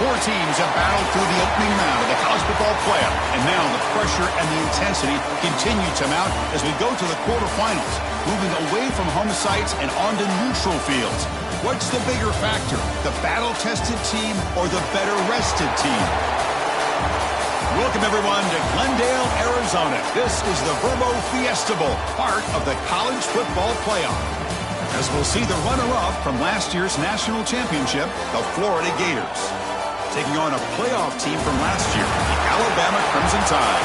Four teams have battled through the opening round of the college football playoff, and now the pressure and the intensity continue to mount as we go to the quarterfinals, moving away from home sites and onto neutral fields. What's the bigger factor, the battle-tested team or the better-rested team? Welcome, everyone, to Glendale, Arizona. This is the Verbo Fiesta Bowl, part of the college football playoff. As we'll see the runner-up from last year's national championship, the Florida Gators, taking on a playoff team from last year, the Alabama Crimson Tide.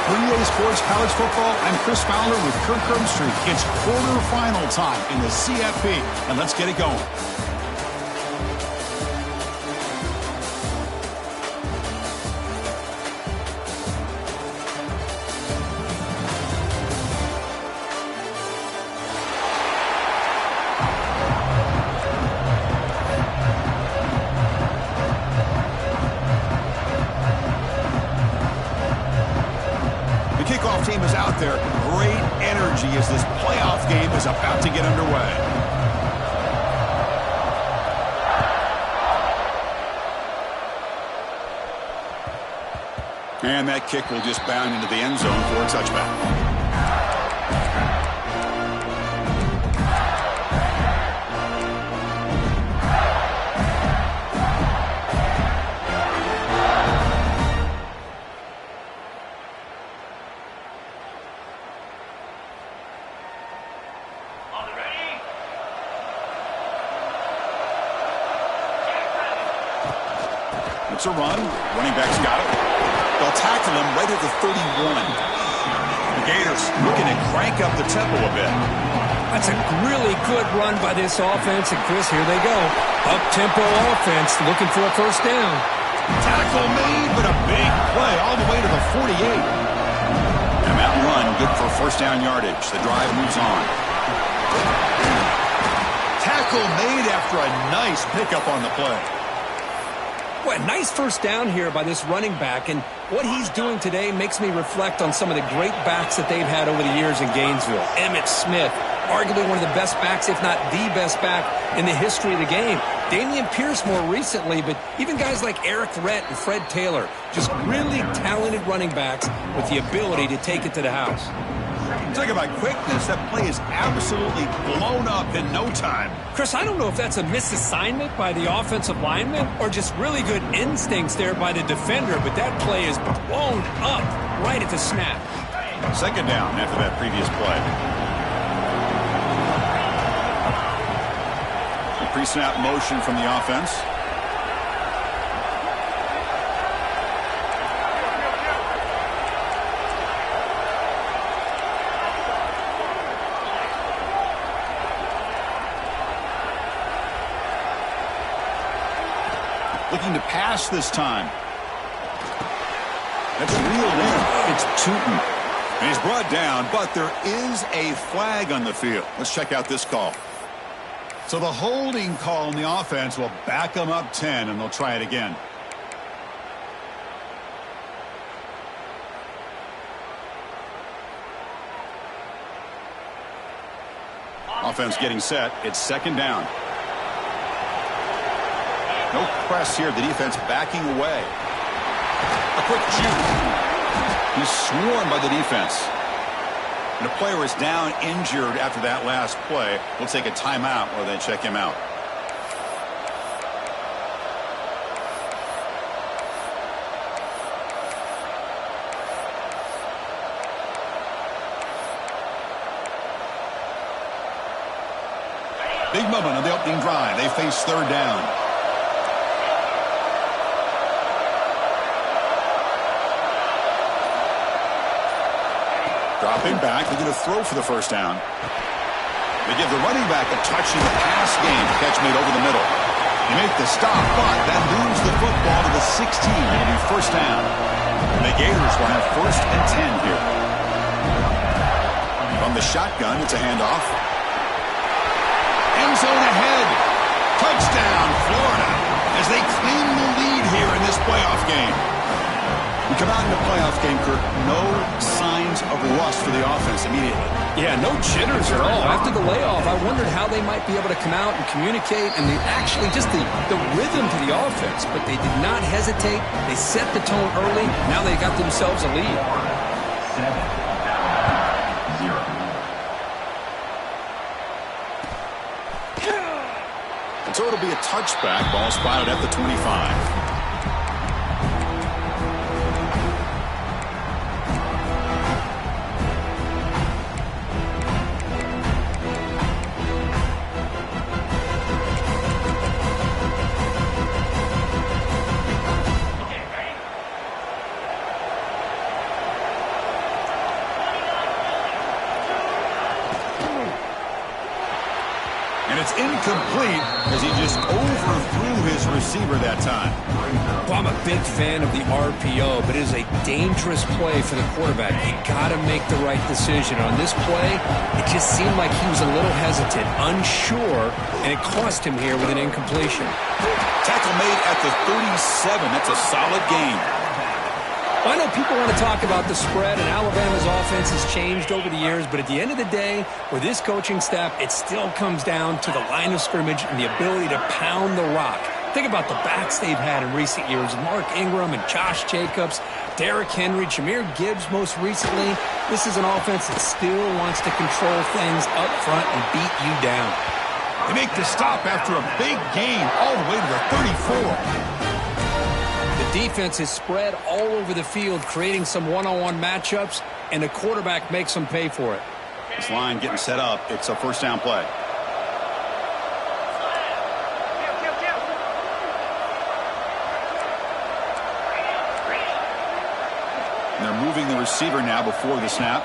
For EA Sports College Football, I'm Chris Fowler with Kirk Herbstreit. It's quarterfinal time in the CFP, and let's get it going. Team is out there. Great energy as this playoff game is about to get underway. And that kick will just bound into the end zone for a touchback. It's a run. Running back's got it. They'll tackle him right at the 31. The Gators looking to crank up the tempo a bit. That's a really good run by this offense. And, Chris, here they go. Up-tempo offense looking for a first down. Tackle made, but a big play all the way to the 48. And that run good for first down yardage. The drive moves on. Tackle made after a nice pickup on the play. Well, nice first down here by this running back, and what he's doing today makes me reflect on some of the great backs that they've had over the years in Gainesville. Emmitt Smith, arguably one of the best backs, if not the best back in the history of the game. Damian Pierce more recently, but even guys like Eric Rhett and Fred Taylor, just really talented running backs with the ability to take it to the house. Talk about quickness. That play is absolutely blown up in no time. Chris, I don't know if that's a misassignment by the offensive lineman or just really good instincts there by the defender, but that play is blown up right at the snap. Second down after that previous play. A pre-snap motion from the offense. Looking to pass this time. That's reeled in. It's Tootin. And he's brought down, but there is a flag on the field. Let's check out this call. So the holding call on the offense will back them up 10, and they'll try it again. Offense getting set. It's second down. No press here. The defense backing away. A quick juke. He's swarmed by the defense. And the player is down injured after that last play. We'll take a timeout while they check him out. Big moment on the opening drive. They face third down. Dropping back, they're going to throw for the first down. They give the running back a touch in the pass game. Catch made over the middle. They make the stop, but that moves the football to the 16. It'll be first down. And the Gators will have first and 10 here. From the shotgun, it's a handoff. End zone ahead. Touchdown, Florida, as they claim the lead here in this playoff game. We come out in the playoff game, Kirk, no signs of rust for the offense immediately. Yeah, no jitters at all. After the layoff, I wondered how they might be able to come out and communicate and actually just the rhythm to the offense. But they did not hesitate. They set the tone early. Now they got themselves a lead. 7-0. And so it'll be a touchback. Ball spotted at the 25. And it's incomplete as he just overthrew his receiver that time. Well, I'm a big fan of the RPO, but it is a dangerous play for the quarterback. You got to make the right decision. On this play, it just seemed like he was a little hesitant, unsure, and it cost him here with an incompletion. Tackle made at the 37. That's a solid gain. I know people want to talk about the spread, and Alabama's offense has changed over the years, but at the end of the day, with this coaching staff, it still comes down to the line of scrimmage and the ability to pound the rock. Think about the backs they've had in recent years, Mark Ingram and Josh Jacobs, Derrick Henry, Jahmyr Gibbs most recently. This is an offense that still wants to control things up front and beat you down. They make the stop after a big gain all the way to the 34. The defense is spread all over the field, creating some one-on-one matchups, and the quarterback makes them pay for it. This line getting set up. It's a first down play. And they're moving the receiver now before the snap.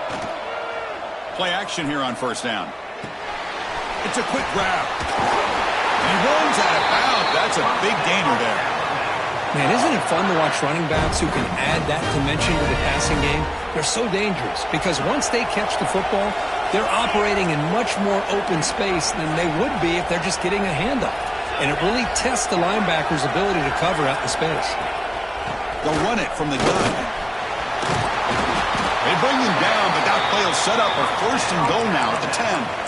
Play action here on first down. It's a quick grab. And he runs out of bounds. That's a big gainer there. Man, isn't it fun to watch running backs who can add that dimension to the passing game? They're so dangerous because once they catch the football, they're operating in much more open space than they would be if they're just getting a handoff. And it really tests the linebacker's ability to cover out the space. They'll run it from the gun. They bring him down, but that play will set up a first and goal now at the 10.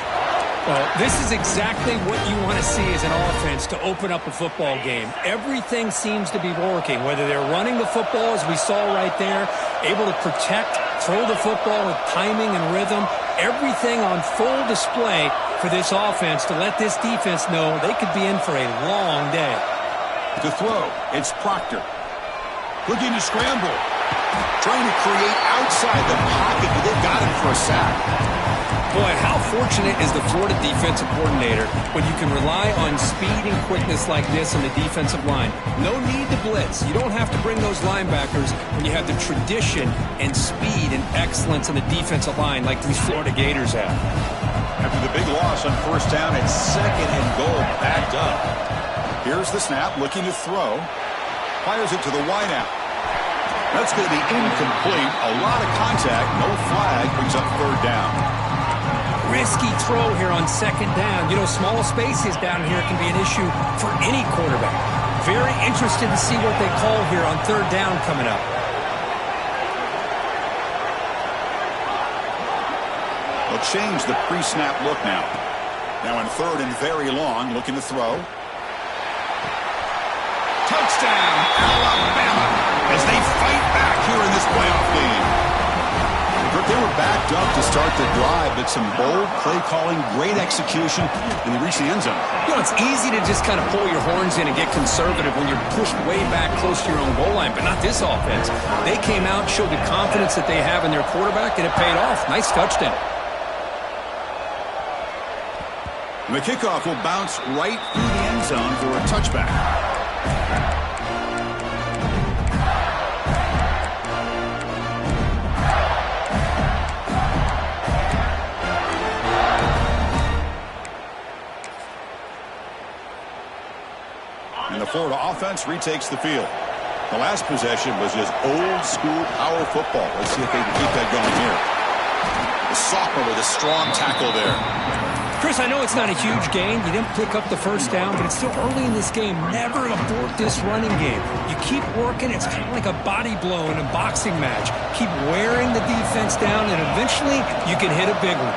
Well, this is exactly what you want to see as an offense to open up a football game. Everything seems to be working, whether they're running the football, as we saw right there, able to protect, throw the football with timing and rhythm, everything on full display for this offense to let this defense know they could be in for a long day. To throw, it's Proctor. Looking to scramble. Trying to create outside the pocket, but they've got him for a sack. Boy, how fortunate is the Florida defensive coordinator when you can rely on speed and quickness like this on the defensive line. No need to blitz. You don't have to bring those linebackers when you have the tradition and speed and excellence on the defensive line like these Florida Gators have. After the big loss on first down, it's second and goal, backed up. Here's the snap, looking to throw. Fires it to the wideout. That's going to be incomplete. A lot of contact, no flag, brings up third down. Risky throw here on second down. You know, small spaces down here can be an issue for any quarterback. Very interested to see what they call here on third down coming up. They'll change the pre-snap look now. Now in third and very long, looking to throw. Touchdown, Alabama, as they fight back here in this playoff game. They were backed up to start the drive, but some bold play calling, great execution, and they reached the end zone. You know, it's easy to just kind of pull your horns in and get conservative when you're pushed way back close to your own goal line, but not this offense. They came out, showed the confidence that they have in their quarterback, and it paid off. Nice touchdown. And the kickoff will bounce right through the end zone for a touchback. And the Florida offense retakes the field. The last possession was just old-school power football. Let's see if they can keep that going here. The sophomore with a strong tackle there. Chris, I know it's not a huge gain. You didn't pick up the first down, but it's still early in this game. Never abort this running game. You keep working. It's kind of like a body blow in a boxing match. Keep wearing the defense down, and eventually you can hit a big one.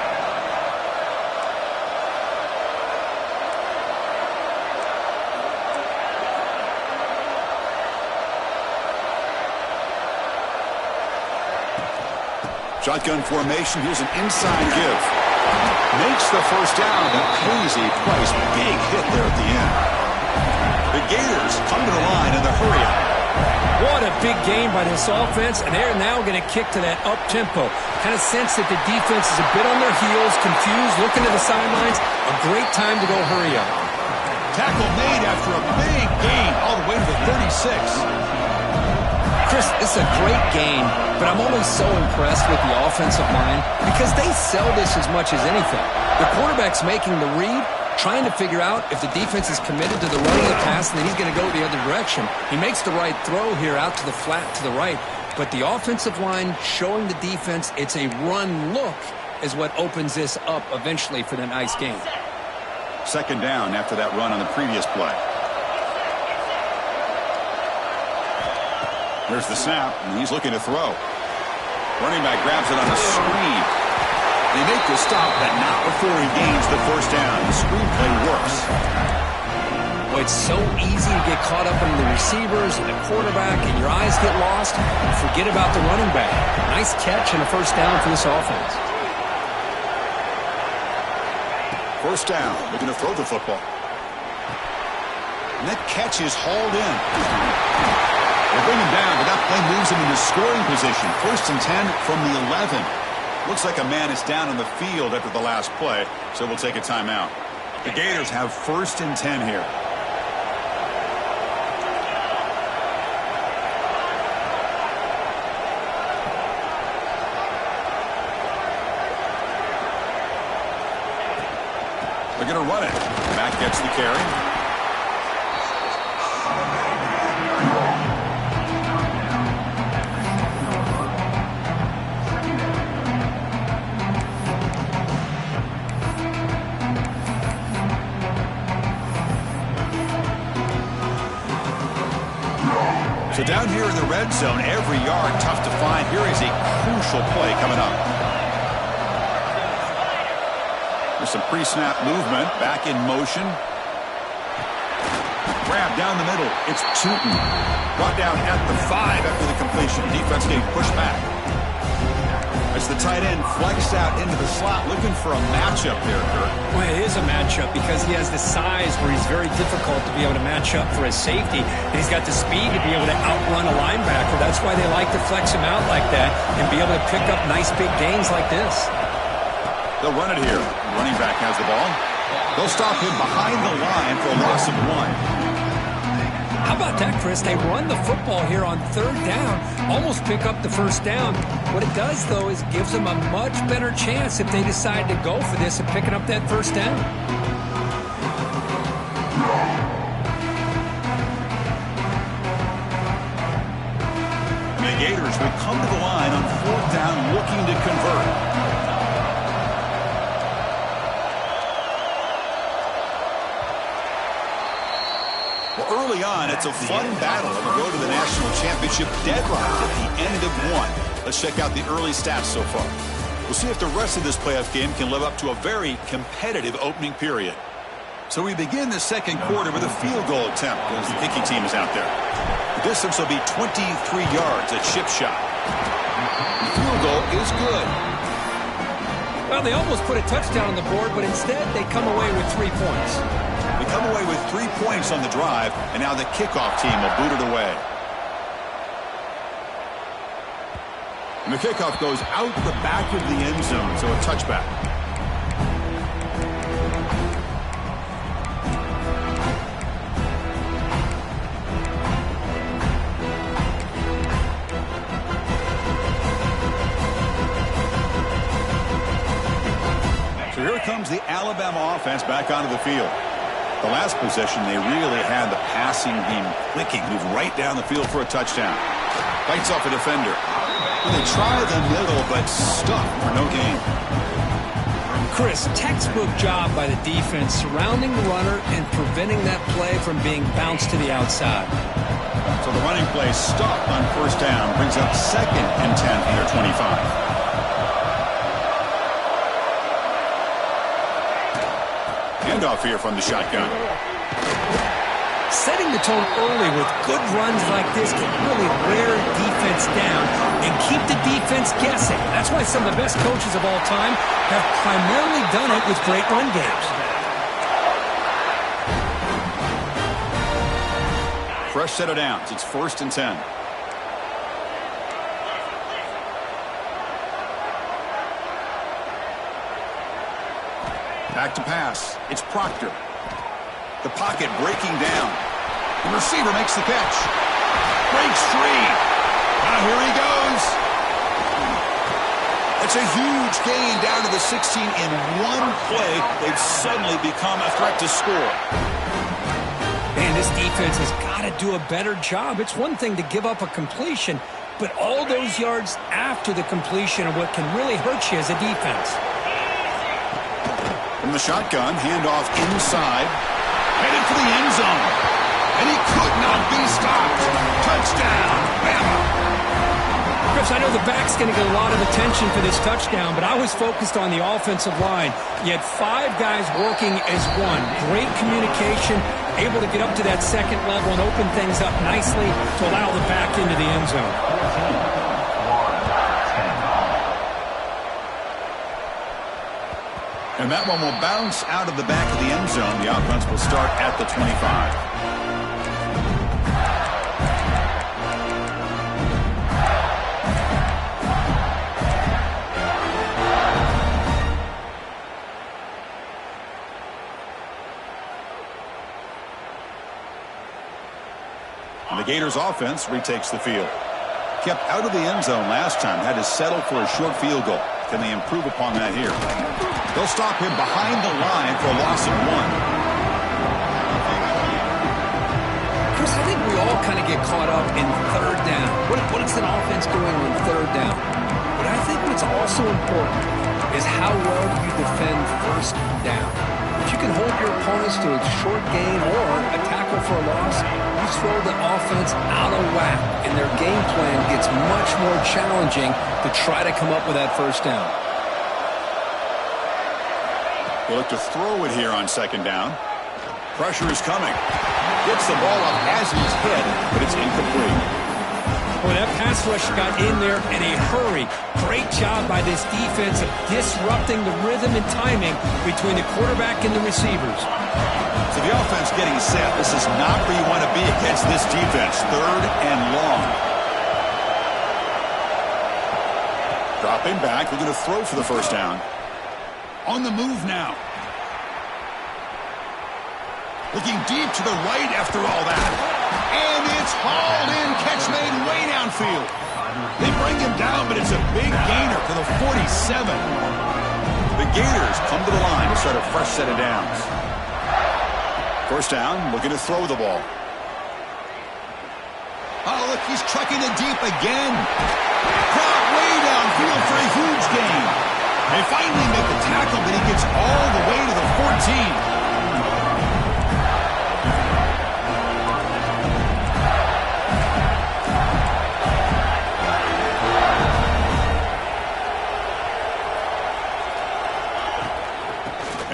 Shotgun formation. Here's an inside give. Makes the first down, but pays a price. Big hit there at the end. The Gators come to the line in the hurry-up. What a big game by this offense, and they're now going to kick to that up-tempo. Kind of sense that the defense is a bit on their heels, confused, looking to the sidelines. A great time to go hurry up. Tackle made after a big gain all the way to the 36. Chris, this is a great game, but I'm always so impressed with the offensive line because they sell this as much as anything. The quarterback's making the read, trying to figure out if the defense is committed to the run of the pass, and then he's going to go the other direction. He makes the right throw here out to the flat to the right, but the offensive line showing the defense it's a run look is what opens this up eventually for the nice game. Second down after that run on the previous play. There's the snap, and he's looking to throw. Running back grabs it on a screen. They make the stop, but not before he gains the first down. The screen play works. Well, it's so easy to get caught up in the receivers and the quarterback, and your eyes get lost. Forget about the running back. Nice catch and a first down for this offense. First down, looking to throw the football. And that catch is hauled in. They bring him down, but that play moves him into scoring position. First and 10 from the 11. Looks like a man is down on the field after the last play, so we'll take a timeout. The Gators have first and 10 here. They're going to run it. Mack gets the carry. So down here in the red zone, every yard tough to find. Here is a crucial play coming up. There's some pre-snap movement. Back in motion. Grab down the middle. It's Tootin. Brought down at the 5 after the completion. Defense getting pushed back. As the tight end flexed out into the slot, looking for a matchup there, Kurt. Well, it is a matchup because he has the size where he's very difficult to be able to match up for his safety, and he's got the speed to be able to outrun a linebacker. That's why they like to flex him out like that and be able to pick up nice big gains like this. They'll run it here. The running back has the ball. They'll stop him behind the line for a loss of 1. How about that, Chris? They run the football here on third down, almost pick up the first down. What it does, though, is gives them a much better chance if they decide to go for this and picking up that first down. The Gators will come to the line on fourth down looking to convert. Early on, it's a fun battle on the road to the national championship deadline at the end of 1. Let's check out the early stats so far. We'll see if the rest of this playoff game can live up to a very competitive opening period. So we begin the second quarter with a field goal attempt as the kicking team is out there. The distance will be 23 yards at chip shot. The field goal is good. Well, they almost put a touchdown on the board, but instead they come away with 3 points. They come away with 3 points on the drive, and now the kickoff team will boot it away. And the kickoff goes out the back of the end zone, so a touchback. So here comes the Alabama offense back onto the field. The last possession, they really had the passing game clicking. Moved right down the field for a touchdown. Bites off a defender. They try the middle, but stuck for no gain. Chris, textbook job by the defense surrounding the runner and preventing that play from being bounced to the outside. So the running play stopped on first down, brings up 2nd and 10 from their 25. Handoff here from the shotgun. Setting the tone early with good runs like this can really wear defense down and keep the defense guessing. That's why some of the best coaches of all time have primarily done it with great run games. Fresh set of downs. It's 1st and 10. Back to pass. It's Proctor. The pocket breaking down. The receiver makes the catch. Breaks free. Now here he goes. It's a huge gain down to the 16 in one play. They've suddenly become a threat to score. Man, this defense has got to do a better job. It's one thing to give up a completion, but all those yards after the completion are what can really hurt you as a defense. From the shotgun, handoff inside. Headed for the end zone. And he could not be stopped. Touchdown, Bama. Chris, I know the back's going to get a lot of attention for this touchdown, but I was focused on the offensive line. You had 5 guys working as one. Great communication, able to get up to that second level and open things up nicely to allow the back into the end zone. And that one will bounce out of the back of the end zone. The offense will start at the 25. And the Gators offense retakes the field. Kept out of the end zone last time, had to settle for a short field goal. Can they improve upon that here? They'll stop him behind the line for a loss of 1. Chris, I think we all kind of get caught up in third down. What is an offense doing on third down? But I think what's also important is how well do you defend first down. If you can hold your opponents to a short gain or a tackle for a loss, you throw the offense out of whack, and their game plan gets much more challenging to try to come up with that first down. They'll look to throw it here on 2nd down. Pressure is coming. Gets the ball up as he's hit, but it's incomplete. Boy, that pass rush got in there in a hurry. Great job by this defense of disrupting the rhythm and timing between the quarterback and the receivers. So the offense getting set. This is not where you want to be against this defense. 3rd and long. Dropping back. We're going to throw for the first down. On the move now. Looking deep to the right after all that. And it's hauled in. Catch made way downfield. They bring him down, but it's a big gainer for the 47. The Gators come to the line to start a fresh set of downs. First down, looking to throw the ball. Oh, look, he's trucking it deep again. Brought way downfield for a huge gain. They finally make the tackle, but he gets all the way to the 14.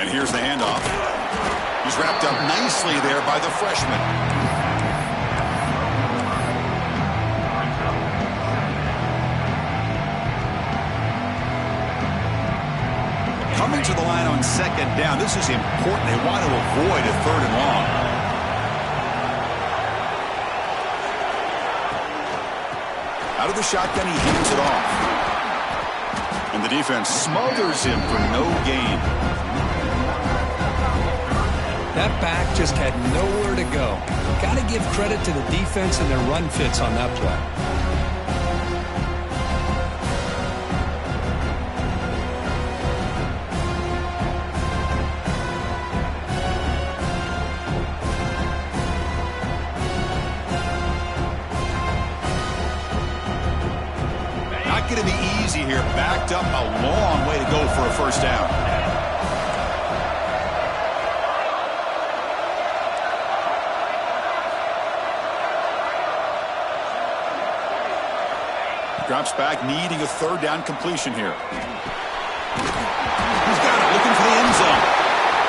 And here's the handoff. He's wrapped up nicely there by the freshman. Coming to the line on 2nd down. This is important. They want to avoid a 3rd and long. Out of the shotgun, he hands it off. And the defense smothers him for no gain. That back just had nowhere to go. Got to give credit to the defense and their run fits on that play. Not going to be easy here. Backed up a long way to go for a first down. Drops back, needing a third down completion here. He's got it, looking for the end zone.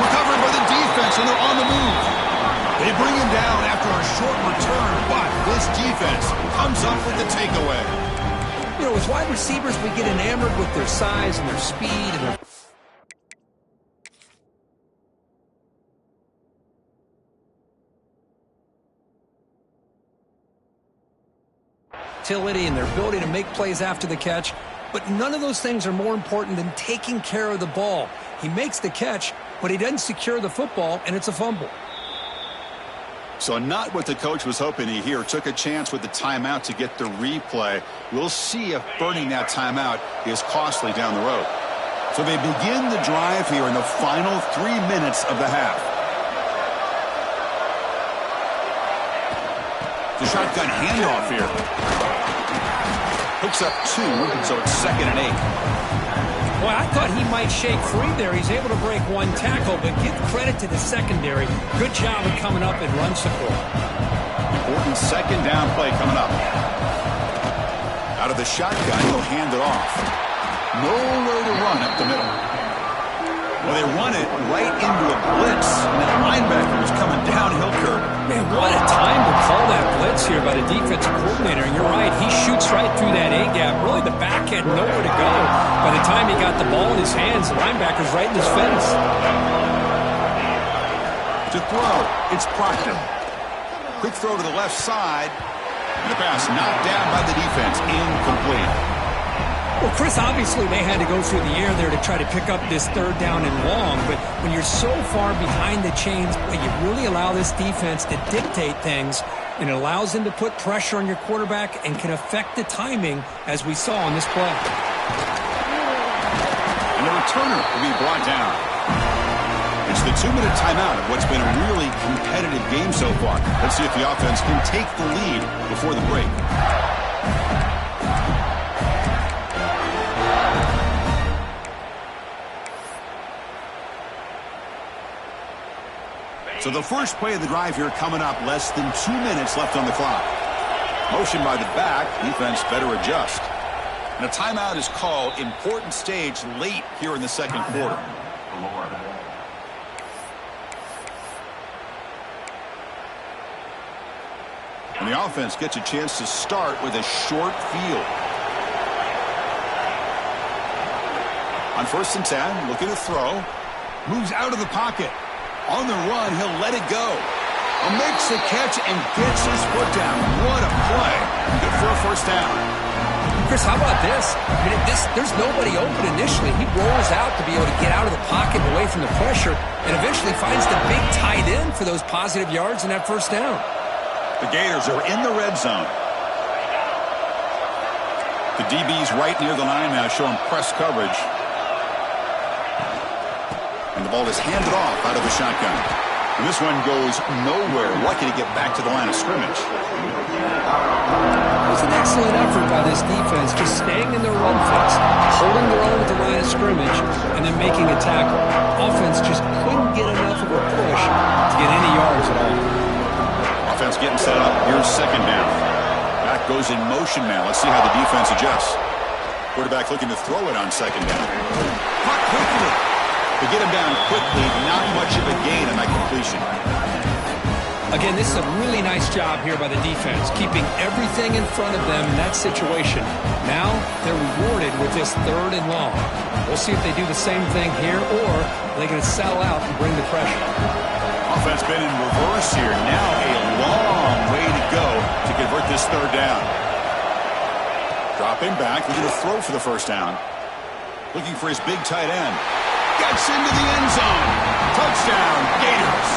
Recovered by the defense, and they're on the move. They bring him down after a short return, but this defense comes up with the takeaway. You know, as wide receivers, we get enamored with their size and their speed and their utility and their ability to make plays after the catch. But none of those things are more important than taking care of the ball. He makes the catch, but he doesn't secure the football, and it's a fumble. So not what the coach was hoping to hear. Took a chance with the timeout to get the replay. We'll see if burning that timeout is costly down the road. So they begin the drive here in the final 3 minutes of the half. The shotgun handoff here. Hooks up 2, so it's 2nd and 8. Well, I thought he might shake free there. He's able to break one tackle, but give credit to the secondary. Good job of coming up and run support. Important 2nd down play coming up. Out of the shotgun, he'll hand it off. Nowhere to run up the middle. Well, they run it right into a blitz, and that linebacker is coming downhill curve. Man, what a time to call that blitz here by the defensive coordinator. And you're right, he shoots right through that A-gap. Really, the back had nowhere to go. By the time he got the ball in his hands, the linebacker's right in his face. To throw, it's Proctor. Quick throw to the left side. And the pass knocked down by the defense. Incomplete. Well, Chris, obviously they had to go through the air there to try to pick up this 3rd down and long, but when you're so far behind the chains, you really allow this defense to dictate things, and it allows them to put pressure on your quarterback and can affect the timing, as we saw on this play. And the returner will be brought down. It's the 2-minute timeout of what's been a really competitive game so far. Let's see if the offense can take the lead before the break. So the first play of the drive here coming up, less than 2 minutes left on the clock. Motion by the back, defense better adjust. And a timeout is called, important stage late here in the 2nd quarter. And the offense gets a chance to start with a short field. On 1st and 10, looking to throw. Moves out of the pocket. On the run, he'll let it go. Makes the catch and gets his foot down. What a play. Good for a 1st down. Chris, how about this? I mean, there's nobody open initially. He rolls out to be able to get out of the pocket and away from the pressure, and eventually finds the big tight end for those positive yards in that 1st down. The Gators are in the red zone. The DB's right near the line now, showing press coverage. And the ball is handed off out of the shotgun. And this one goes nowhere. Lucky to get back to the line of scrimmage. It was an excellent effort by this defense, just staying in their run fix, holding their own at the line of scrimmage, and then making a tackle. Offense just couldn't get enough of a push to get any yards at all. Offense getting set up. Here's 2nd down. Back goes in motion now. Let's see how the defense adjusts. Quarterback looking to throw it on 2nd down. Caught quickly. To get him down quickly, not much of a gain on that completion. Again, this is a really nice job here by the defense, keeping everything in front of them in that situation. Now they're rewarded with this 3rd and long. We'll see if they do the same thing here, or are they going to sell out and bring the pressure. Offense been in reverse here. Now a long way to go to convert this 3rd down. Dropping back, looking to throw for the 1st down. Looking for his big tight end. Gets into the end zone. Touchdown, Gators.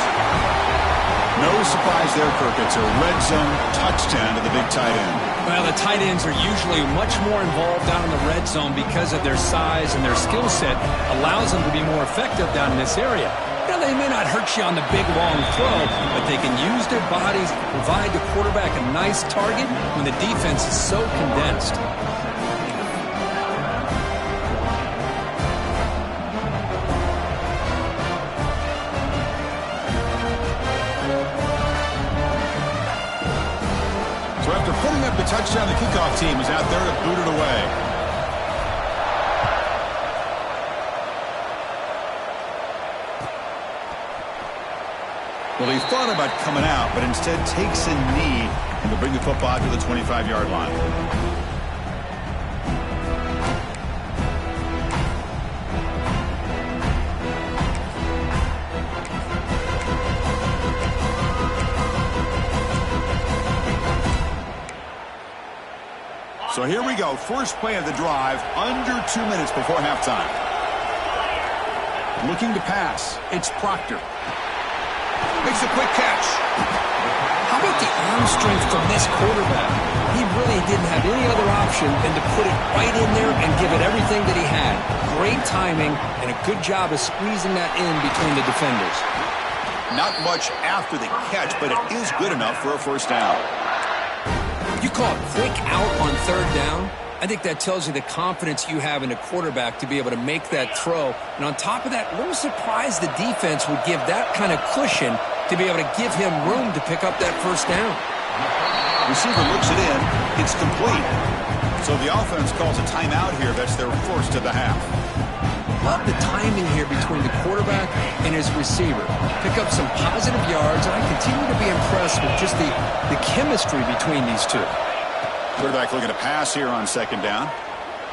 No surprise there, Kirk. It's a red zone touchdown to the big tight end. Well, the tight ends are usually much more involved down in the red zone because of their size, and their skill set allows them to be more effective down in this area. Now, they may not hurt you on the big, long throw, but they can use their bodies to provide the quarterback a nice target when the defense is so condensed. So after putting up the touchdown, the kickoff team is out there to boot it away. Well, he thought about coming out, but instead takes a knee and will bring the football to the 25-yard line. So here we go. First play of the drive, under 2 minutes before halftime. Looking to pass. It's Proctor. Makes a quick catch. How about the arm strength from this quarterback? He really didn't have any other option than to put it right in there and give it everything that he had. Great timing and a good job of squeezing that in between the defenders. Not much after the catch, but it is good enough for a first down. You call it quick out on third down. I think that tells you the confidence you have in a quarterback to be able to make that throw. And on top of that, a little surprised the defense would give that kind of cushion to be able to give him room to pick up that first down. Receiver looks it in. It's complete. So the offense calls a timeout here. That's their first of the half. Love the timing here between the quarterback and his receiver. Pick up some positive yards, and I continue to be impressed with just the chemistry between these two. Quarterback looking to pass here on second down.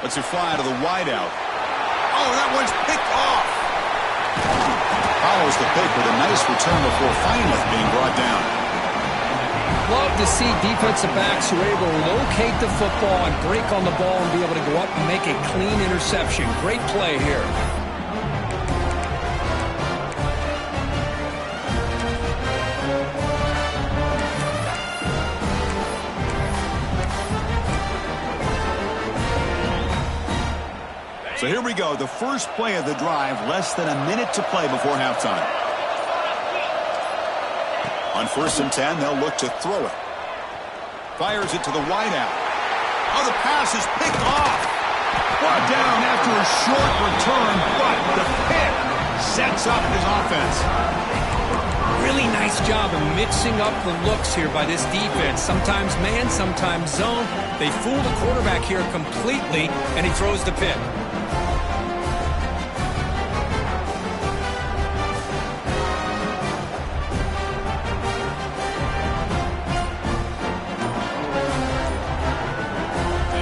Lets it fly to the wideout. Oh, that one's picked off. Follows the pick with a nice return before finally being brought down. Love to see defensive backs who are able to locate the football and break on the ball and be able to go up and make a clean interception. Great play here. So here we go, the first play of the drive, less than a minute to play before halftime. On 1st and 10, they'll look to throw it. Fires it to the wideout. Oh, the pass is picked off. Brought down after a short return, but the pick sets up his offense. Really nice job of mixing up the looks here by this defense. Sometimes man, sometimes zone. They fool the quarterback here completely, and he throws the pick.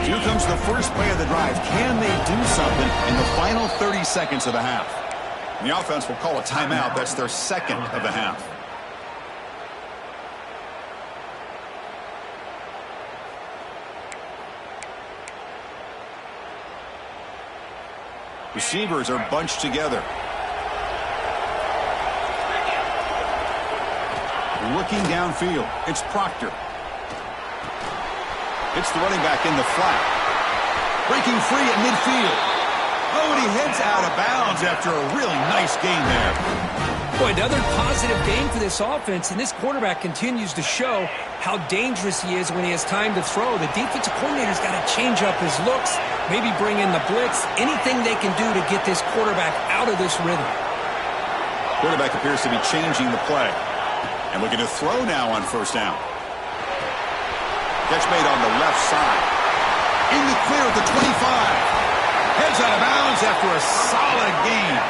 Here comes the first play of the drive. Can they do something in the final 30 seconds of the half? And the offense will call a timeout. That's their second of the half. Receivers are bunched together. Looking downfield. It's Proctor. It's the running back in the flat. Breaking free at midfield. Oh, and he heads out of bounds after a really nice game there. Boy, another positive game for this offense, and this quarterback continues to show how dangerous he is when he has time to throw. The defensive coordinator's got to change up his looks, maybe bring in the blitz, anything they can do to get this quarterback out of this rhythm. Quarterback appears to be changing the play. And looking to throw now on first down. Catch made on the left side. In the clear at the 25. Heads out of bounds after a solid game.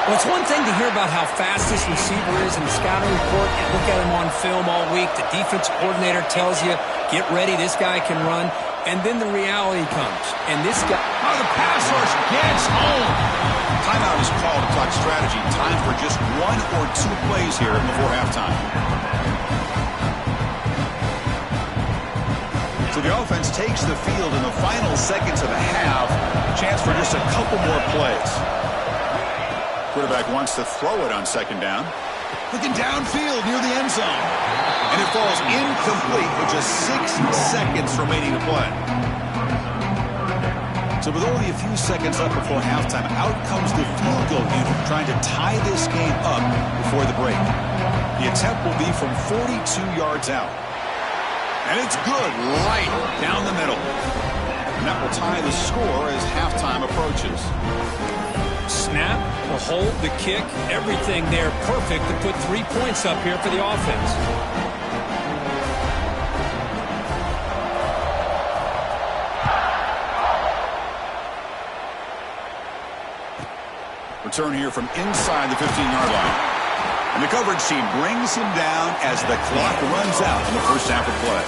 Well, it's one thing to hear about how fast this receiver is in the scouting report. You look at him on film all week. The defense coordinator tells you, get ready, this guy can run. And then the reality comes. And this guy... Oh, the pass rush gets home. Timeout is called to talk strategy. Time for just 1 or 2 plays here before halftime. So the offense takes the field in the final seconds of the half. Chance for just a couple more plays. Quarterback wants to throw it on second down. Looking downfield near the end zone. And it falls incomplete with just 6 seconds remaining to play. So with only a few seconds left before halftime, out comes the field goal unit trying to tie this game up before the break. The attempt will be from 42 yards out. And it's good right down the middle. And that will tie the score as halftime approaches. Snap, the hold, the kick, everything there perfect to put 3 points up here for the offense. return here from inside the 15-yard line. And the coverage team brings him down as the clock runs out in the first half of play.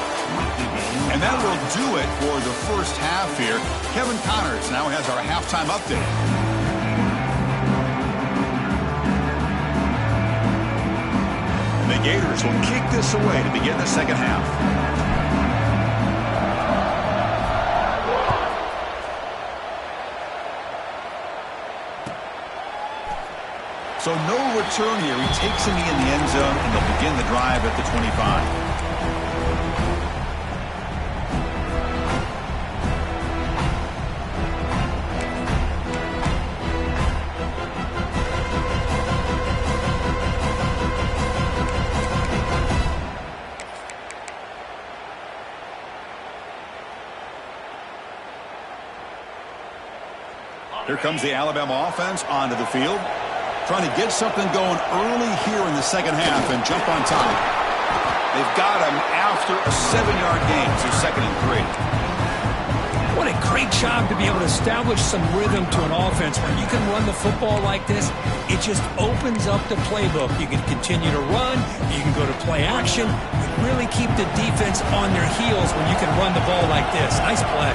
And that will do it for the first half here. Kevin Connors now has our halftime update. And the Gators will kick this away to begin the second half. So no return here. He takes him in the end zone, and they'll begin the drive at the 25. Here comes the Alabama offense onto the field. Trying to get something going early here in the second half and jump on top. They've got him after a 7-yard gain, so 2nd and 3. What a great job to be able to establish some rhythm to an offense where you can run the football like this. It just opens up the playbook. You can continue to run. You can go to play action. You really keep the defense on their heels when you can run the ball like this. Nice play.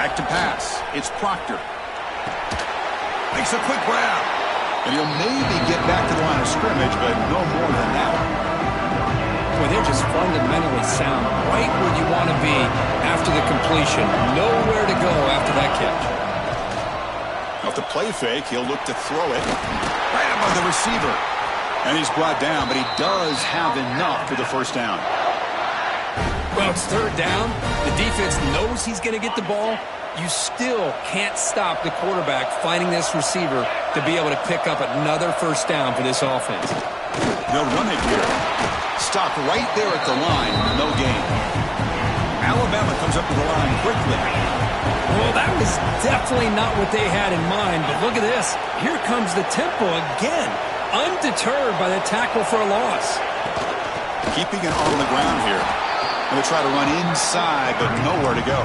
Back to pass. It's Proctor. Makes a quick grab. And he'll maybe get back to the line of scrimmage, but no more than that. Boy, they're just fundamentally sound. Right where you want to be after the completion. Nowhere to go after that catch. Off the play fake, he'll look to throw it. Right above the receiver. And he's brought down, but he does have enough for the first down. Well, it's 3rd down. The defense knows he's going to get the ball. You still can't stop the quarterback finding this receiver to be able to pick up another first down for this offense. They'll run it here. Stopped right there at the line. No gain. Alabama comes up to the line quickly. Well, that was definitely not what they had in mind, but look at this. Here comes the tempo again. Undeterred by the tackle for a loss. Keeping it on the ground here. They'll try to run inside, but nowhere to go.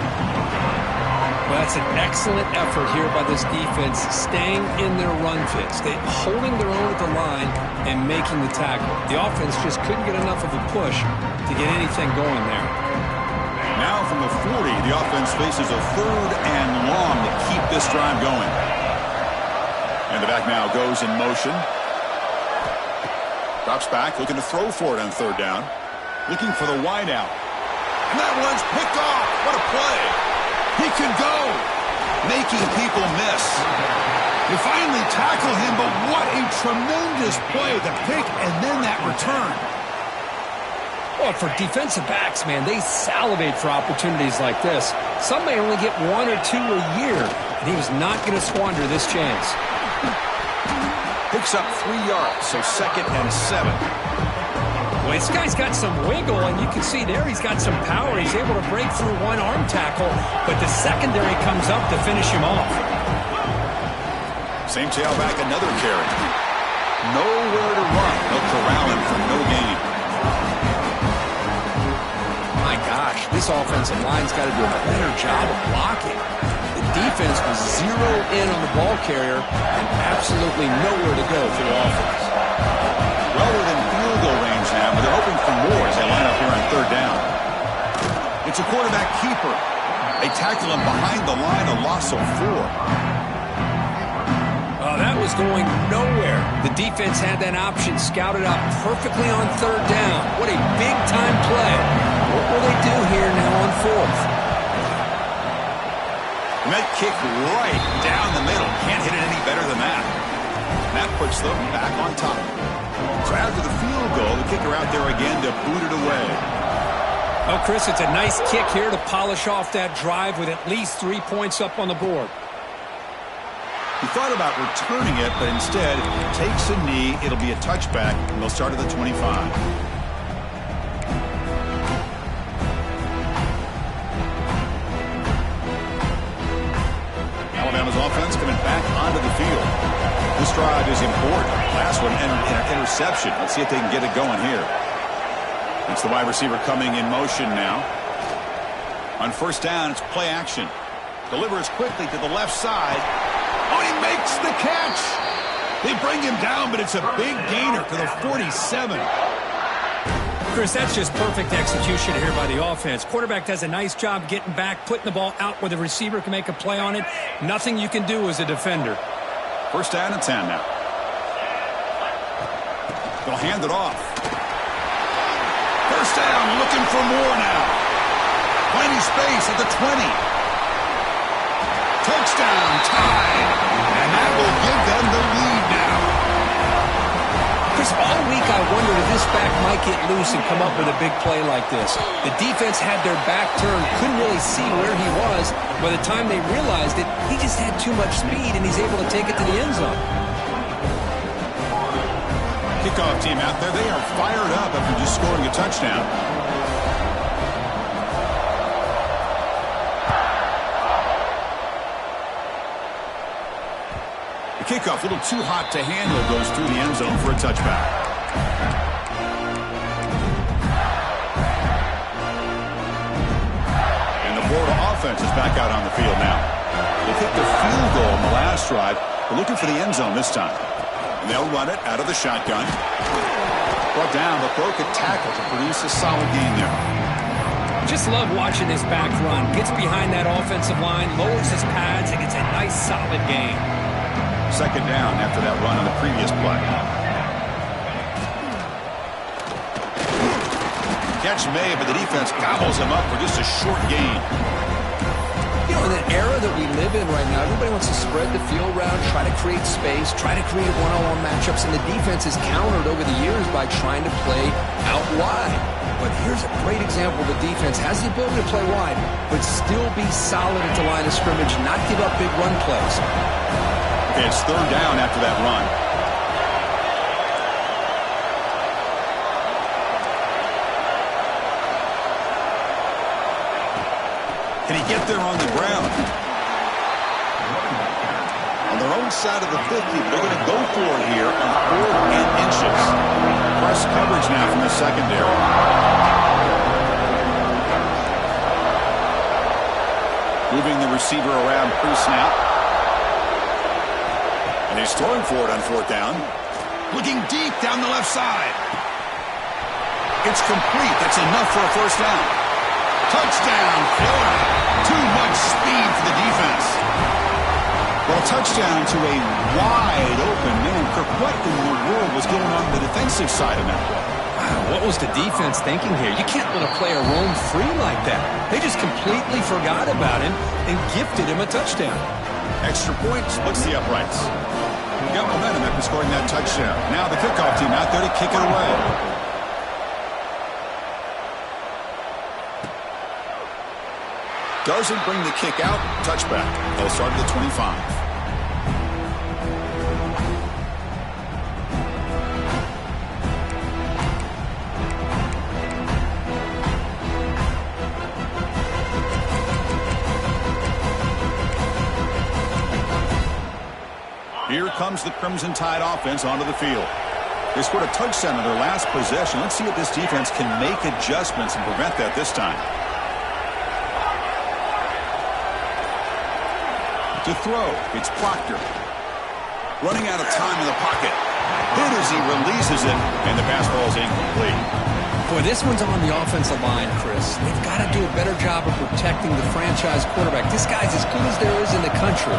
Well, that's an excellent effort here by this defense, staying in their run fits. They're holding their own at the line and making the tackle. The offense just couldn't get enough of a push to get anything going there. Now from the 40, the offense faces a 3rd and long to keep this drive going. And the back now goes in motion. Drops back, looking to throw for it on 3rd down. Looking for the wideout. And that one's picked off. What a play. He can go. Making people miss. They finally tackle him, but what a tremendous play. The pick and then that return. Well, for defensive backs, man, they salivate for opportunities like this. Some may only get 1 or 2 a year, and he was not going to squander this chance. Picks up 3 yards, so 2nd and 7. Well, this guy's got some wiggle, and you can see there he's got some power. He's able to break through one arm tackle, but the secondary comes up to finish him off. Same tailback, another carry. Nowhere to run. They'll corral him for no gain. My gosh, this offensive line's got to do a better job of blocking. The defense was zeroed in on the ball carrier and absolutely nowhere to go for the offense. Well within field goal range now, but they're hoping for more as they line up here on 3rd down. It's a quarterback keeper. They tackle him behind the line, a loss of 4. That was going nowhere. The defense had that option scouted out perfectly on 3rd down. What a big-time play. What will they do here now on 4th? And that kick right down the middle. Can't hit it any better than that. And that puts them back on top. So after the field goal, the kicker out there again to boot it away. Oh, Chris, it's a nice kick here to polish off that drive with at least 3 points up on the board. He thought about returning it, but instead takes a knee. It'll be a touchback, and they'll start at the 25. Alabama's offense coming back onto the field. This drive is important. Last one, and an interception. Let's see if they can get it going here. It's the wide receiver coming in motion now. On first down, it's play action. Delivers quickly to the left side. Oh, he makes the catch. They bring him down, but it's a big gainer to the 47. Chris, that's just perfect execution here by the offense. Quarterback does a nice job getting back, putting the ball out where the receiver can make a play on it. Nothing you can do as a defender. First down and 10 now. They'll hand it off. First down, looking for more now. Plenty space at the 20. Touchdown, tied. And that will give them the lead now. Chris, all week I wondered if this back might get loose and come up with a big play like this. The defense had their back turned, couldn't really see where he was. By the time they realized it, he just had too much speed, and he's able to take it to the end zone. Kickoff team out there, they are fired up after just scoring a touchdown. The kickoff, a little too hot to handle, goes through the end zone for a touchback. And the Florida offense is back out on the field now. They kicked the field goal in the last drive. They're looking for the end zone this time. And they'll run it out of the shotgun. Brought down, but broke a tackle to produce a solid gain there. Just love watching this back run. Gets behind that offensive line, lowers his pads, and gets a nice solid gain. Second down after that run on the previous play. Catch made, but the defense gobbles him up for just a short gain. You know, in the era that we live in right now, everybody wants to spread the field around, try to create space, try to create one-on-one matchups, and the defense has countered over the years by trying to play out wide. But here's a great example. The defense has the ability to play wide, but still be solid at the line of scrimmage, not give up big run plays. It's third down after that run. Can he get there on the ground? On their own side of the 50, they're going to go for it here on 4th and inches. Press coverage now from the secondary. Moving the receiver around pre-snap. And he's throwing for it on 4th down. Looking deep down the left side. It's complete. That's enough for a first down. Touchdown, Florida. Too much speed for the defense. Well, touchdown to a wide open man. Kirk, what in the world was going on the defensive side of that play? Wow, what was the defense thinking here? You can't let a player roam free like that. They just completely forgot about him and gifted him a touchdown. Extra point splits the uprights. Got momentum after scoring that touchdown. Now the kickoff team out there to kick it away. Doesn't bring the kick out. Touchback. They'll start at the 25. Here comes the Crimson Tide offense onto the field. They scored a touchdown in their last possession. Let's see if this defense can make adjustments and prevent that this time. To throw, it's Proctor. Running out of time in the pocket. Hit as he releases it, and the pass ball is incomplete. Boy, this one's on the offensive line, Chris. They've got to do a better job of protecting the franchise quarterback. This guy's as good as there is in the country,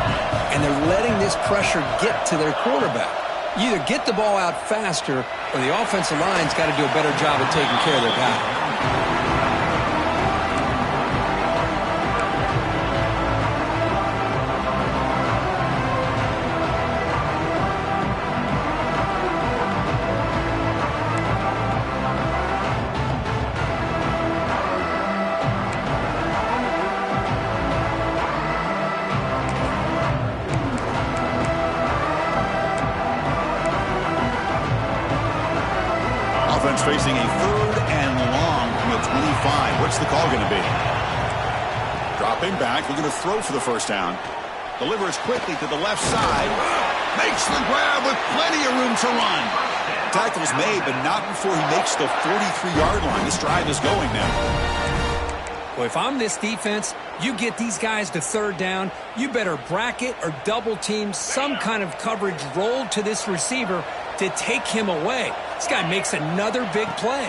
and they're letting this pressure get to their quarterback. You either get the ball out faster, or the offensive line's got to do a better job of taking care of their guy. Facing a third and long from the 25. What's the call going to be? Dropping back, looking to throw for the first down. Delivers quickly to the left side. Makes the grab with plenty of room to run. Tackle's made, but not before he makes the 43-yard line. This drive is going now. Well, if I'm this defense, you get these guys to third down, you better bracket or double team some kind of coverage rolled to this receiver to take him away. This guy makes another big play.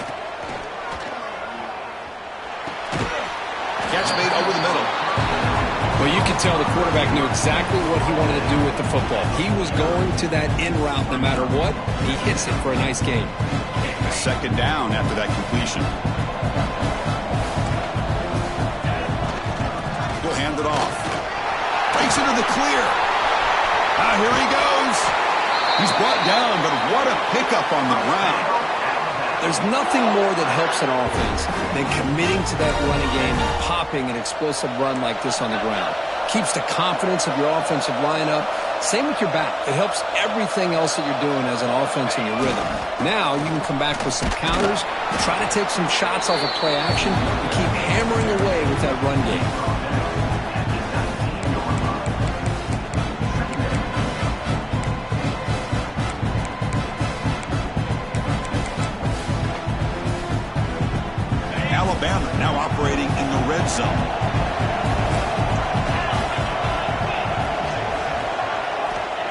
Catch made over the middle. Well, you can tell the quarterback knew exactly what he wanted to do with the football. He was going to that in route no matter what. He hits it for a nice gain. Second down after that completion. He'll hand it off. Breaks into the clear. Here he goes. He's brought down, but what a pickup on the ground. There's nothing more that helps an offense than committing to that running game and popping an explosive run like this on the ground. Keeps the confidence of your offensive lineup. Same with your back. It helps everything else that you're doing as an offense in your rhythm. Now you can come back with some counters, try to take some shots off of play action, and keep hammering away with that run game. Alabama now operating in the red zone.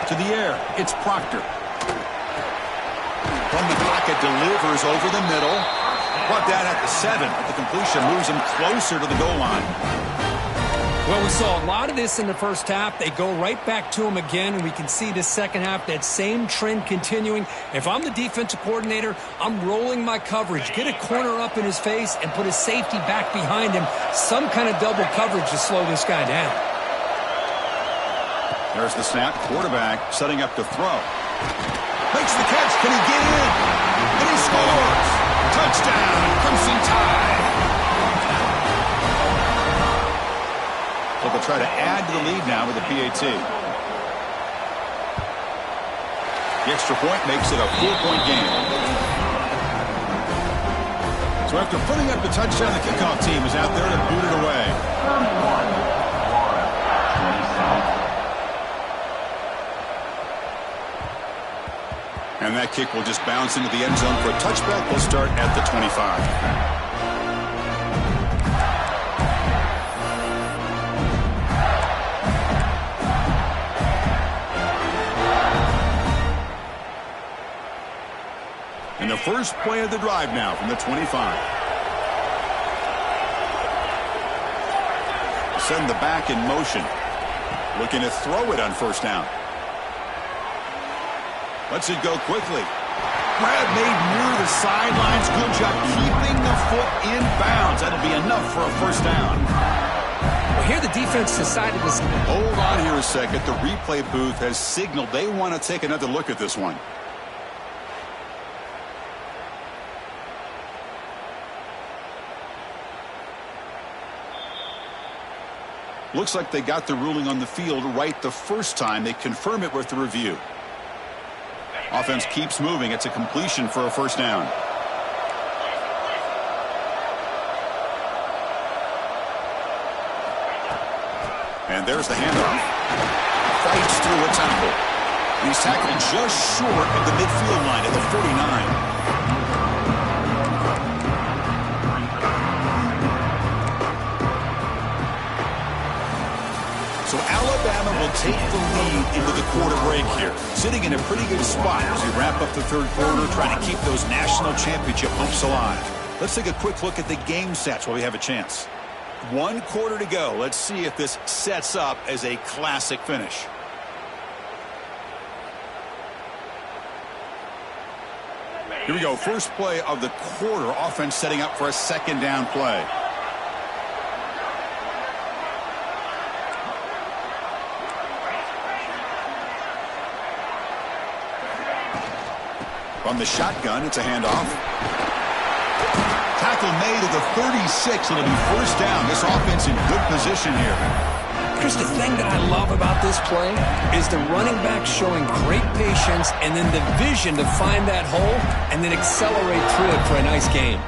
To the air, it's Proctor. From the pocket, delivers over the middle. Brought down at the 7, but the completion moves him closer to the goal line. Well, we saw a lot of this in the first half. They go right back to him again, and we can see the second half, that same trend continuing. If I'm the defensive coordinator, I'm rolling my coverage. Get a corner up in his face and put his safety back behind him. Some kind of double coverage to slow this guy down. There's the snap. Quarterback setting up to throw. Makes the catch. Can he get in? And he scores. Touchdown, Crimson Tide. So they'll try to add to the lead now with a PAT. The extra point makes it a 4-point game. So after putting up the touchdown, the kickoff team is out there to boot it away. And that kick will just bounce into the end zone for a touchback. They'll start at the 25. And the first play of the drive now from the 25. Send the back in motion. Looking to throw it on first down. Lets it go quickly. Grab made near the sidelines. Good job keeping the foot in bounds. That'll be enough for a first down. Well, here the defense decided to... Hold on here a second. The replay booth has signaled they want to take another look at this one. Looks like they got the ruling on the field right the first time. They confirm it with the review. Offense keeps moving. It's a completion for a first down. And there's the handoff. Fights through a tackle. And he's tackled just short of the midfield line at the 49. So Alabama will take the lead into the quarter break here. Sitting in a pretty good spot as we wrap up the third quarter, trying to keep those national championship hopes alive. Let's take a quick look at the game stats while we have a chance. 1 quarter to go. Let's see if this sets up as a classic finish. Here we go. First play of the quarter. Offense setting up for a second down play. From the shotgun, it's a handoff. Tackle made at the 36. It'll be first down. This offense in good position here. Chris, the thing that I love about this play is the running back showing great patience and then the vision to find that hole and then accelerate through it for a nice gain.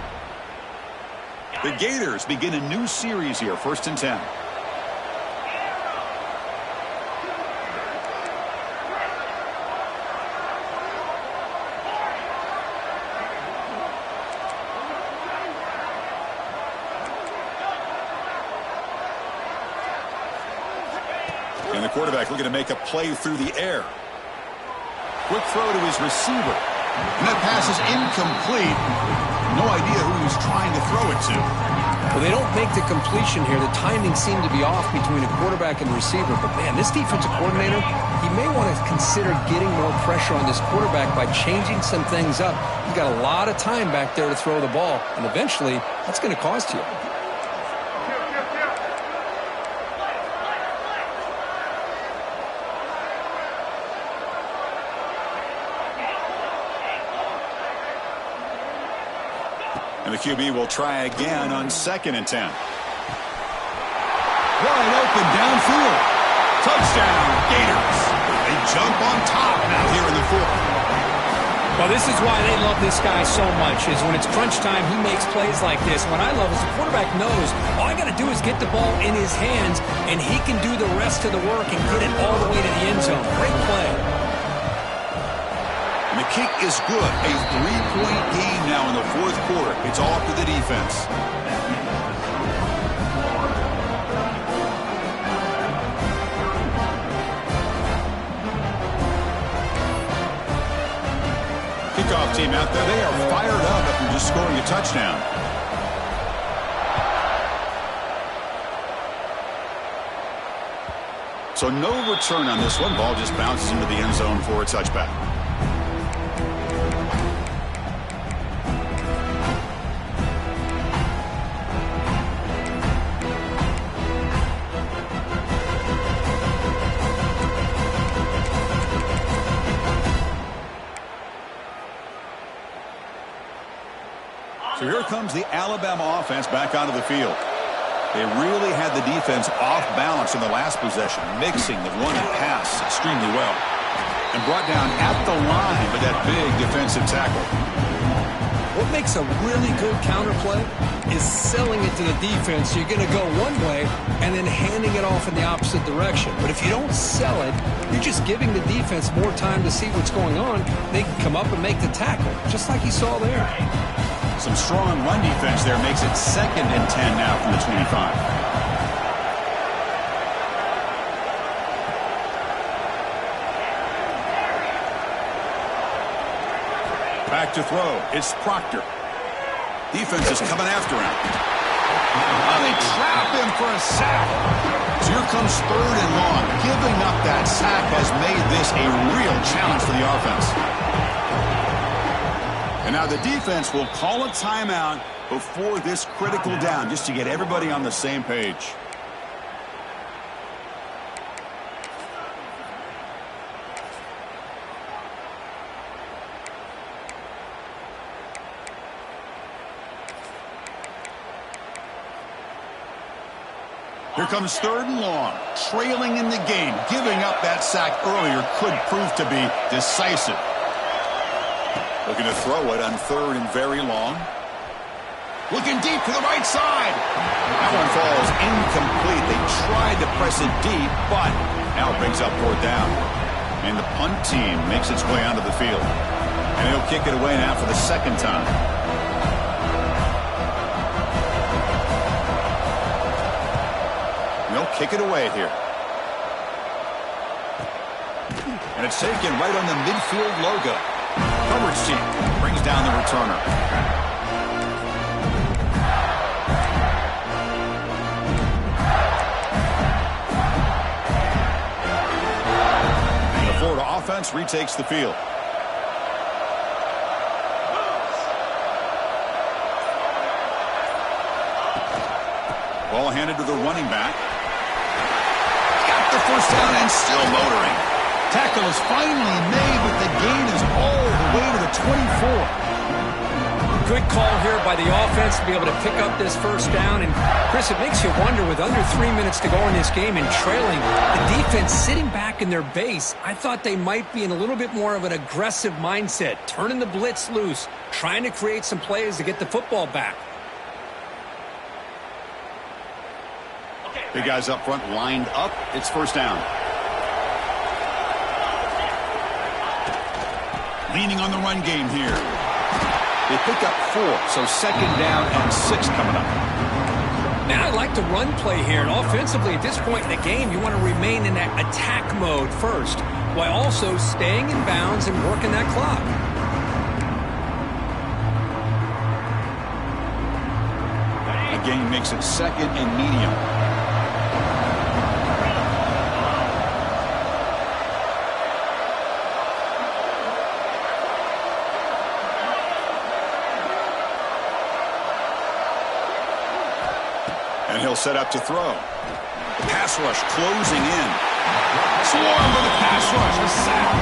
The Gators begin a new series here, 1st and 10. the quarterback looking to make a play through the air. Quick throw to his receiver. And that pass is incomplete. No idea who he was trying to throw it to. Well, they don't make the completion here. The timing seemed to be off between a quarterback and receiver. But, man, this defensive coordinator, he may want to consider getting more pressure on this quarterback by changing some things up. He's got a lot of time back there to throw the ball, and eventually that's going to cost you. And the QB will try again on 2nd and 10. Wide open downfield. Touchdown, Gators. They jump on top now here in the 4th. Well, this is why they love this guy so much, is when it's crunch time, he makes plays like this. What I love is the quarterback knows all I got to do is get the ball in his hands, and he can do the rest of the work and get it all the way to the end zone. Great play. And the kick is good. A 3-point game now in the 4th quarter. It's all up to the defense. Kickoff team out there. They are fired up after just scoring a touchdown. So no return on this one. Ball just bounces into the end zone for a touchback. So here comes the Alabama offense back onto the field. They really had the defense off balance in the last possession, mixing the run and pass extremely well. And brought down at the line with that big defensive tackle. What makes a really good counterplay is selling it to the defense. You're going to go one way and then handing it off in the opposite direction. But if you don't sell it, you're just giving the defense more time to see what's going on. They can come up and make the tackle, just like you saw there. Some strong run defense there makes it 2nd and 10 now from the 25. Back to throw. It's Proctor. Defense is coming after him. Oh, they trap him for a sack. So here comes 3rd and long. Giving up that sack has made this a real challenge for the offense. And now the defense will call a timeout before this critical down, just to get everybody on the same page. Here comes 3rd and long, trailing in the game. Giving up that sack earlier could prove to be decisive. Looking to throw it on 3rd and very long. Looking deep to the right side. That one falls incomplete. They tried to press it deep, but now it brings up 4th down. And the punt team makes its way onto the field. And he'll kick it away now for the 2nd time. They'll kick it away here. And it's taken right on the midfield logo. Coverage team brings down the returner. And the Florida offense retakes the field. Ball handed to the running back. Got the 1st down and still motoring. Tackle is finally made, but the gain is all the way to the 24. Good call here by the offense to be able to pick up this 1st down. And, Chris, it makes you wonder, with under 3 minutes to go in this game and trailing, the defense sitting back in their base, I thought they might be in a little bit more of an aggressive mindset, turning the blitz loose, trying to create some plays to get the football back. Big guys up front lined up. It's 1st down. Leaning on the run game here. They pick up 4, so 2nd down and 6 coming up. Now, I like the run play here, and offensively at this point in the game, you want to remain in that attack mode first, while also staying in bounds and working that clock. The game makes it 2nd and medium. And he'll set up to throw. The pass rush closing in. Swarm with the pass rush. A sack.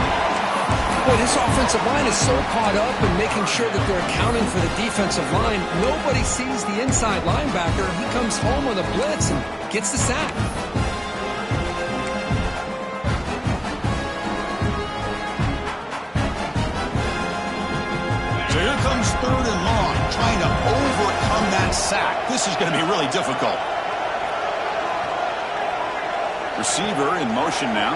Boy, this offensive line is so caught up in making sure that they're accounting for the defensive line. Nobody sees the inside linebacker. He comes home with a blitz and gets the sack. So here comes 3rd and long, trying to overcome that sack. This is going to be really difficult. Receiver in motion now.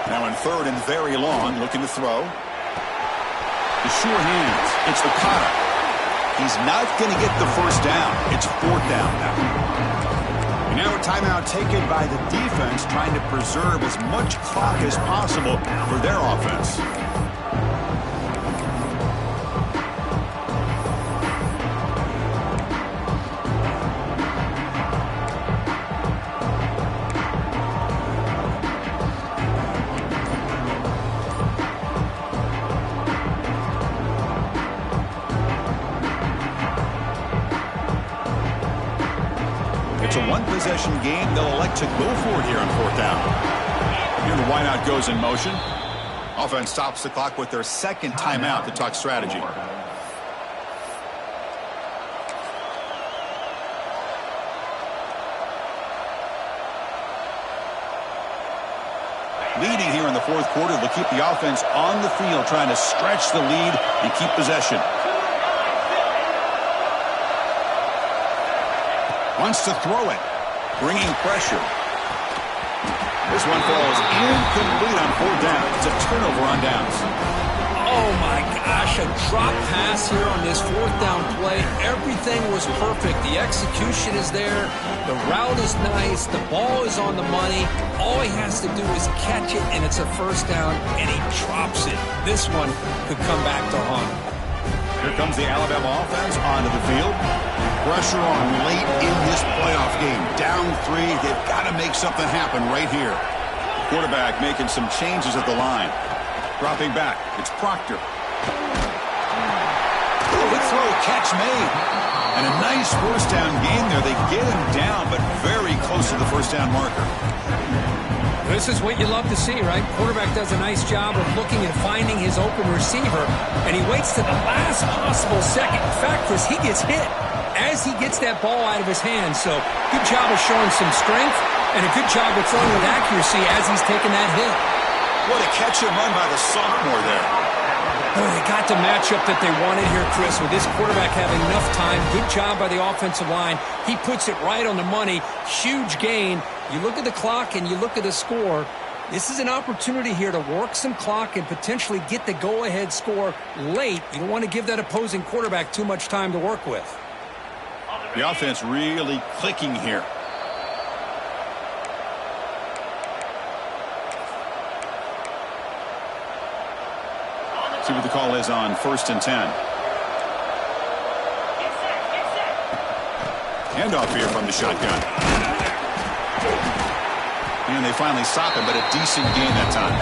Now in 3rd and very long, looking to throw. The sure hands. It's the cutter. He's not going to get the first down. It's 4th down now. And now a timeout taken by the defense, trying to preserve as much clock as possible for their offense. It's a one-possession game. They'll elect to go for it here on 4th down. Here the wideout goes in motion. Offense stops the clock with their 2nd timeout to talk strategy. Leading here in the 4th quarter, they'll keep the offense on the field, trying to stretch the lead and keep possession. Wants to throw it, bringing pressure. This one falls incomplete on 4th down. It's a turnover on downs. Oh, my gosh, a drop pass here on this 4th down play. Everything was perfect. The execution is there. The route is nice. The ball is on the money. All he has to do is catch it, and it's a 1st down, and he drops it. This one could come back to haunt him. Here comes the Alabama offense onto the field. Pressure on late in this playoff game. Down 3. They've got to make something happen right here. Quarterback making some changes at the line. Dropping back. It's Proctor. Good throw. Catch made. And a nice 1st down game there. They get him down, but very close to the 1st down marker. This is what you love to see, right? Quarterback does a nice job of looking and finding his open receiver, and he waits to the last possible second. In fact, Chris, he gets hit as he gets that ball out of his hands. So good job of showing some strength and a good job of throwing with accuracy as he's taking that hit. What a catch and run by the sophomore there. Oh, they got the matchup that they wanted here, Chris, with this quarterback having enough time. Good job by the offensive line. He puts it right on the money. Huge gain. You look at the clock and you look at the score. This is an opportunity here to work some clock and potentially get the go-ahead score late. You don't want to give that opposing quarterback too much time to work with. The offense really clicking here. See what the call is on 1st and 10. Handoff here from the shotgun. And they finally stop him, but a decent gain that time.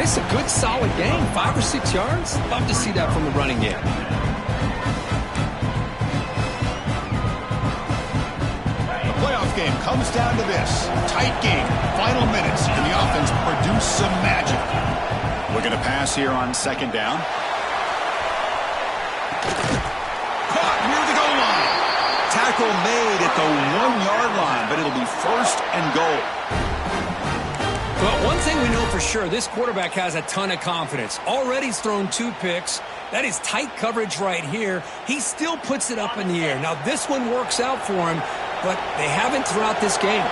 It's a good, solid game. 5 or 6 yards. Love to see that from the running game. The playoff game comes down to this. Tight game. Final minutes, and the offense produced some magic. Looking to pass here on 2nd down. Caught near the goal line. Tackle made at the 1-yard line, but it'll be 1st and goal. Well, one thing we know for sure, this quarterback has a ton of confidence. Already he's thrown 2 picks. That is tight coverage right here. He still puts it up in the air. Now, this one works out for him, but they haven't throughout this game.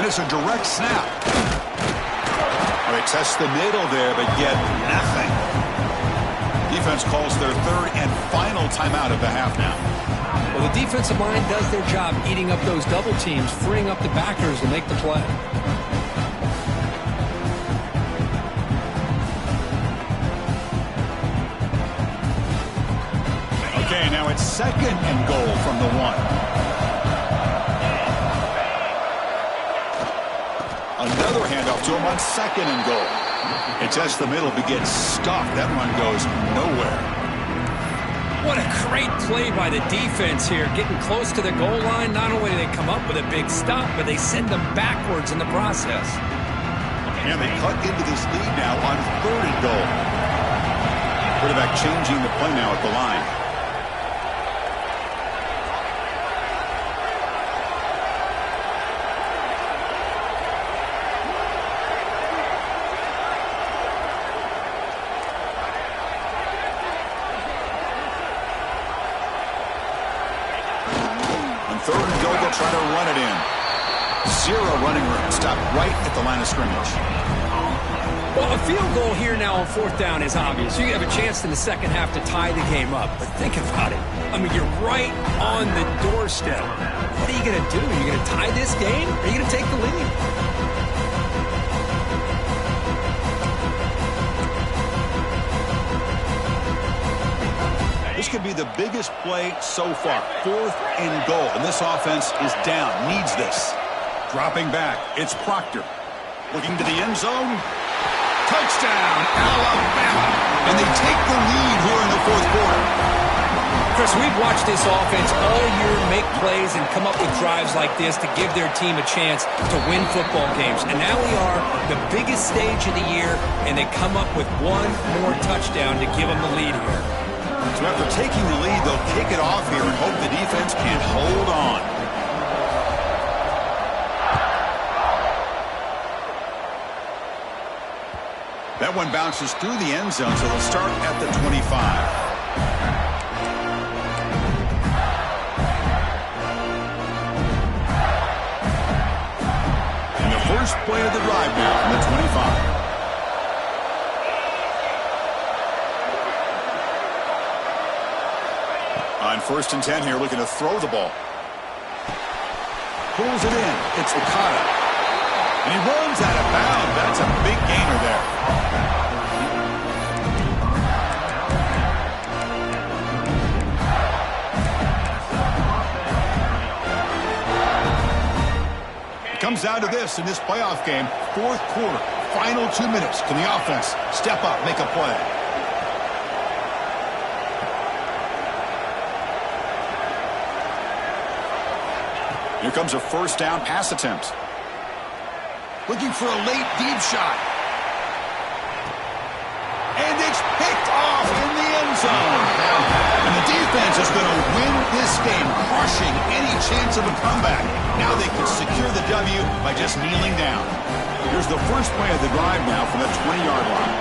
And it's a direct snap. Well, they test the middle there, but get nothing. Defense calls their third and final timeout of the half now. Well, the defensive line does their job eating up those double teams, freeing up the backers to make the play. Okay, now it's second and goal from the 1. Another handoff to him on second and goal. It tests the middle, but gets stuffed. That run goes nowhere. What a great play by the defense here. Getting close to the goal line, not only do they come up with a big stop, but they send them backwards in the process. And they cut into this lead now on third and goal. Quarterback changing the play now at the line. Third and goal, they'll try to run it in. Zero running room. Stop right at the line of scrimmage. Well, a field goal here now on fourth down is obvious. You have a chance in the second half to tie the game up. But think about it. I mean, you're right on the doorstep. What are you going to do? Are you going to tie this game? Or are you going to take the lead? This could be the biggest play so far. Fourth and goal. And this offense is down. Needs this. Dropping back. It's Proctor. Looking to the end zone. Touchdown, Alabama. And they take the lead here in the fourth quarter. Chris, we've watched this offense all year make plays and come up with drives like this to give their team a chance to win football games. And now we are the biggest stage of the year, and they come up with one more touchdown to give them the lead here. So after taking the lead, they'll kick it off here and hope the defense can hold on. That one bounces through the end zone, so they'll start at the 25. And the first play of the drive now from the 25. On 1st and 10 here, looking to throw the ball. Pulls it in. It's Okada. And he runs out of bounds. That's a big gainer there. It comes down to this in this playoff game. Fourth quarter, final 2 minutes. Can the offense step up, make a play? Here comes a first down pass attempt. Looking for a late deep shot. And it's picked off in the end zone. And the defense is going to win this game, crushing any chance of a comeback. Now they can secure the W by just kneeling down. Here's the first play of the drive now from the 20-yard line.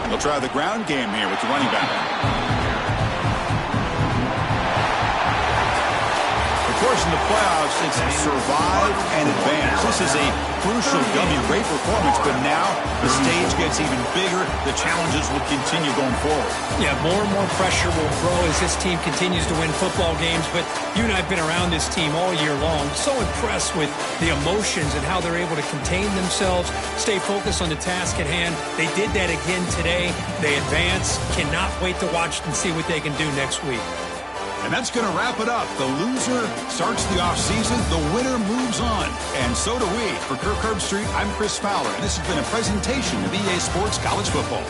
They'll try the ground game here with the running back. Of course, in the playoffs, it's survive and advance. This is a crucial W. Great performance, but now the stage gets even bigger. The challenges will continue going forward. Yeah, more and more pressure will grow as this team continues to win football games. But you and I have been around this team all year long. So impressed with the emotions and how they're able to contain themselves, stay focused on the task at hand. They did that again today. They advance. Cannot wait to watch and see what they can do next week. And that's going to wrap it up. The loser starts the offseason. The winner moves on. And so do we. For Kirk Herbstreit, I'm Chris Fowler. And this has been a presentation of EA Sports College Football.